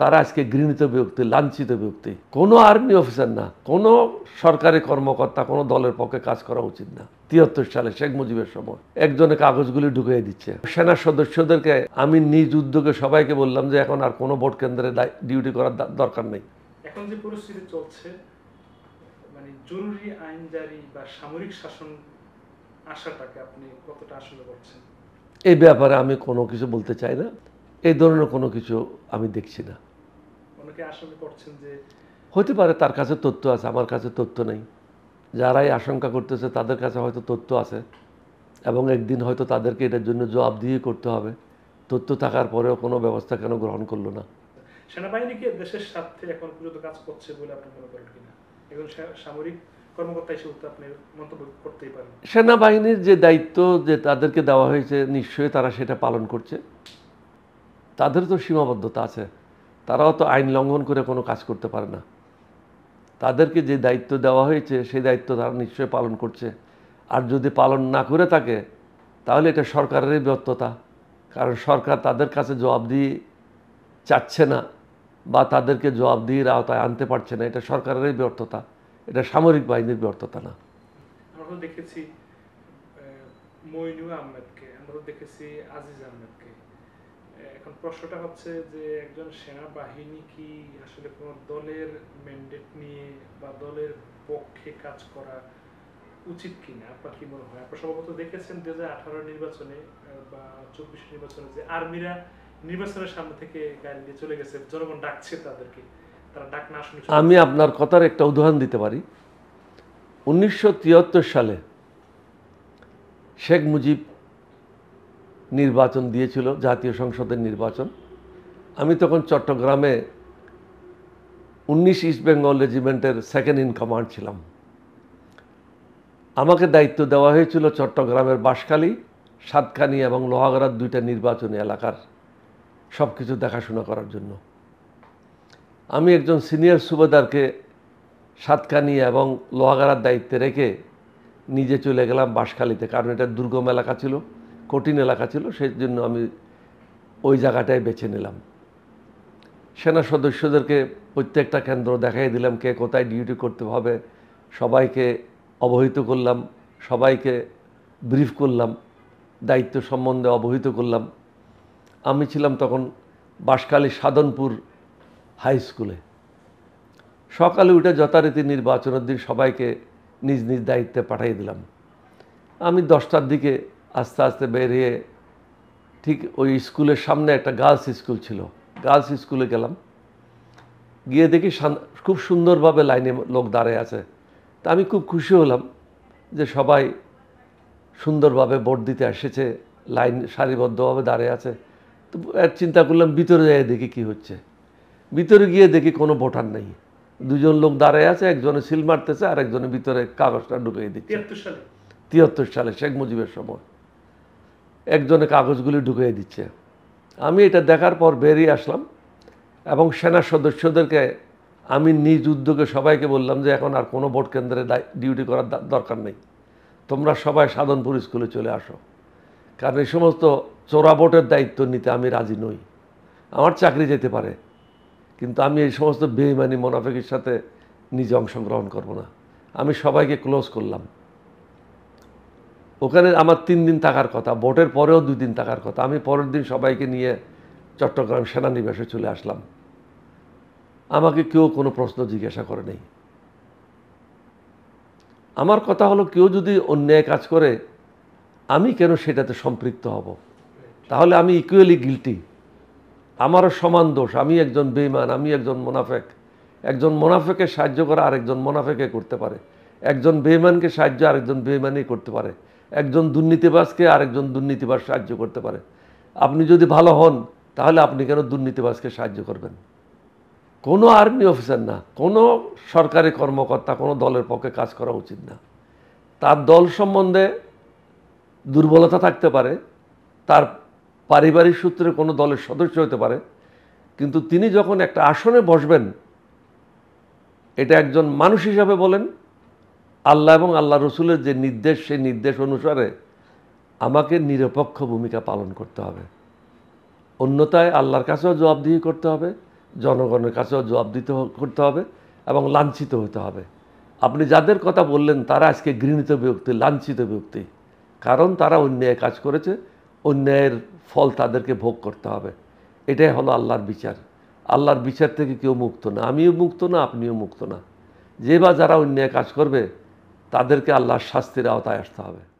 তারা আজকে ঘৃণিত ব্যক্তি, লাঞ্ছিত ব্যক্তি। কোনো আর্মি অফিসার না, কোনো সরকারি কর্মকর্তা কোনো দলের পক্ষে কাজ করা উচিত না। ৭৩ সালে শেখ মুজিবের সময় একজনে কাগজগুলি ঢুকিয়ে দিচ্ছে। সেনা সদস্যদেরকে আমি নিজ উদ্যোগে সবাইকে বললাম যে এখন আর কোনো ভোট কেন্দ্রে ডিউটি করার দরকার নেই। এখন যে পরিস্থিতি চলছে, মানে জরুরি আইন জারি বা সামরিক শাসন আশাটাকে আপনি কতটা আসলে করছেন? এই ব্যাপারে আমি কোনো কিছু বলতে চাই না। এই ধরনের কোনো কিছু আমি দেখছি না। অনেকে আসলে করছেন যে হতে পারে তার কাছে তথ্য আছে, আমার কাছে তথ্য নেই। যারাই আশঙ্কা করতেছে তাদের কাছে হয়তো তথ্য আছে এবং একদিন হয়তো তাদেরকে এটার জন্য জবাবদিহি করতে হবে। তথ্য থাকার পরেও কোনো ব্যবস্থা কেন গ্রহণ করলো না? সেনাবাহিনী কি দেশের স্বার্থে এখন পর্যন্ত কাজ করছে বলে আপনি মনে করেন কিনা? এখন সামরিক কর্মকর্তা হিসেবে আপনি মন্তব্য করতেই পারেন। সেনাবাহিনীর যে দায়িত্ব যে তাদেরকে দেওয়া হয়েছে, নিশ্চয়ই তারা সেটা পালন করছে। তাদের তো সীমাবদ্ধতা আছে, তারাও তো আইন লঙ্ঘন করে কোনো কাজ করতে পারে না। তাদেরকে যে দায়িত্ব দেওয়া হয়েছে সেই দায়িত্ব তারা নিশ্চয়ই পালন করছে। আর যদি পালন না করে থাকে তাহলে এটা সরকারেরই ব্যর্থতা। কারণ সরকার তাদের কাছে জবাবদিহি চাচ্ছে না বা তাদেরকে জবাবদিহির আওতায় আনতে পারছে না, এটা সরকারেরই ব্যর্থতা, এটা সামরিক বাহিনীর ব্যর্থতা না। আমরা তো দেখেছি মইনুল আহমেদকে, আমরা তো দেখেছি আজিজ আহমেদকে। এখন প্রশ্নটা হচ্ছে যে একজন সেনাবাহিনী কি আসলে কোনো দলের ম্যান্ডেট নিয়ে বা দলের পক্ষে কাজ করা উচিত কিনা? আপনার কি মনে হয়? আপনার সম্ভবত দেখেছেন 2018 নির্বাচনে বা 24 নির্বাচনে যে আর্মিরা নির্বাচনের সামনে থেকে গাড়ি দিয়ে চলে গেছে, জনগণ ডাকছে তাদেরকে, তারা ডাক না শুনে। আমি আপনার কথার একটা উদাহরণ দিতে পারি। 1973 সালে শেখ মুজিব নির্বাচন দিয়েছিল, জাতীয় সংসদের নির্বাচন। আমি তখন চট্টগ্রামে 19 ইস্ট বেঙ্গল রেজিমেন্টের সেকেন্ড ইন কমান্ড ছিলাম। আমাকে দায়িত্ব দেওয়া হয়েছিল চট্টগ্রামের বাঁশখালী, সাতখানি এবং লোহাগাড়ার দুইটা নির্বাচনী এলাকার সব কিছু দেখাশোনা করার জন্য। আমি একজন সিনিয়র সুবেদারকে সাতখানি এবং লোহাগাড়ার দায়িত্বে রেখে নিজে চলে গেলাম বাঁশখালীতে, কারণ এটা দুর্গম এলাকা ছিল, কঠিন এলাকা ছিল, সেই জন্য আমি ওই জায়গাটায় বেছে নিলাম। সেনা সদস্যদেরকে প্রত্যেকটা কেন্দ্র দেখাই দিলাম, কে কোথায় ডিউটি করতে হবে, সবাইকে অবহিত করলাম, সবাইকে ব্রিফ করলাম, দায়িত্ব সম্বন্ধে অবহিত করলাম। আমি ছিলাম তখন বাঁশখালী সাধনপুর হাই স্কুলে। সকালে উঠে যথারীতি নির্বাচনের দিন সবাইকে নিজ নিজ দায়িত্বে পাঠিয়ে দিলাম। আমি 10টার দিকে আস্তে আস্তে বেরিয়ে ঠিক ওই স্কুলের সামনে একটা গার্লস স্কুল ছিল, গার্লস স্কুলে গেলাম। গিয়ে দেখি খুব সুন্দরভাবে লাইনে লোক দাঁড়িয়ে আছে। তা আমি খুব খুশি হলাম যে সবাই সুন্দরভাবে ভোট দিতে এসেছে, লাইন সারিবদ্ধভাবে দাঁড়িয়ে আছে। তো চিন্তা করলাম ভিতরে যাই দেখি কি হচ্ছে। ভিতরে গিয়ে দেখি কোনো ভোটার নেই, দুজন লোক দাঁড়িয়ে আছে, একজনে সিল মারতেছে আর একজনের ভিতরে কাগজটা ঢুকিয়ে দিচ্ছে। 73 সালে শেখ মুজিবের সময় একজনে কাগজগুলি ঢুকিয়ে দিচ্ছে। আমি এটা দেখার পর বেরিয়ে আসলাম এবং সেনা সদস্যদেরকে আমি নিজ উদ্যোগে সবাইকে বললাম যে এখন আর কোনো ভোট কেন্দ্রে ডিউটি করার দরকার নেই, তোমরা সবাই সাধনপুর স্কুলে চলে আসো। কারণ এই সমস্ত চোরা ভোটের দায়িত্ব নিতে আমি রাজি নই। আমার চাকরি যেতে পারে, কিন্তু আমি এই সমস্ত বেঈমানি মোনাফেকের সাথে নিজে অংশগ্রহণ করব না। আমি সবাইকে ক্লোজ করলাম। ওখানে আমার 3 দিন থাকার কথা, ভোটের পরেও 2 দিন থাকার কথা। আমি পরের দিন সবাইকে নিয়ে চট্টগ্রাম সেনানিবাসে চলে আসলাম। আমাকে কেউ কোনো প্রশ্ন জিজ্ঞাসা করে নেই। আমার কথা হলো, কেউ যদি অন্যায় কাজ করে আমি কেন সেটাতে সম্পৃক্ত হব? তাহলে আমি ইকুয়ালি গিল্টি, আমারও সমান দোষ। আমি একজন বেঈমান, আমি একজন মোনাফেক। একজন মোনাফেকের সাহায্য করা আরেকজন মোনাফেকে করতে পারে, একজন বেঈমানকে সাহায্য আরেকজন বেঈমানই করতে পারে, একজন দুর্নীতিবাজকে আরেকজন দুর্নীতিবাজ সাহায্য করতে পারে। আপনি যদি ভালো হন তাহলে আপনি কেন দুর্নীতিবাজকে সাহায্য করবেন? কোনো আর্মি অফিসার না, কোনো সরকারি কর্মকর্তা কোনো দলের পক্ষে কাজ করা উচিত না। তার দল সম্বন্ধে দুর্বলতা থাকতে পারে, তার পারিবারিক সূত্রে কোনো দলের সদস্য হতে পারে, কিন্তু তিনি যখন একটা আসনে বসবেন, এটা একজন মানুষ হিসাবে বলেন, আল্লাহ এবং আল্লাহ রসুলের যে নির্দেশ, সেই নির্দেশ অনুসারে আমাকে নিরপেক্ষ ভূমিকা পালন করতে হবে। অন্যথায় আল্লাহর কাছেও জবাবদিহি করতে হবে, জনগণের কাছেও জবাব করতে হবে এবং লাঞ্ছিত হতে হবে। আপনি যাদের কথা বললেন তারা আজকে ঘৃণিত ব্যক্তি, লাঞ্ছিত ব্যক্তি, কারণ তারা অন্যায় কাজ করেছে, অন্যায়ের ফল তাদেরকে ভোগ করতে হবে। এটাই হলো আল্লাহর বিচার। আল্লাহর বিচার থেকে কেউ মুক্ত না, আমিও মুক্ত না, আপনিও মুক্ত না। যে বা যারা অন্যায় কাজ করবে তাদেরকে আল্লাহর শাস্তির আওতায় আসতে হবে।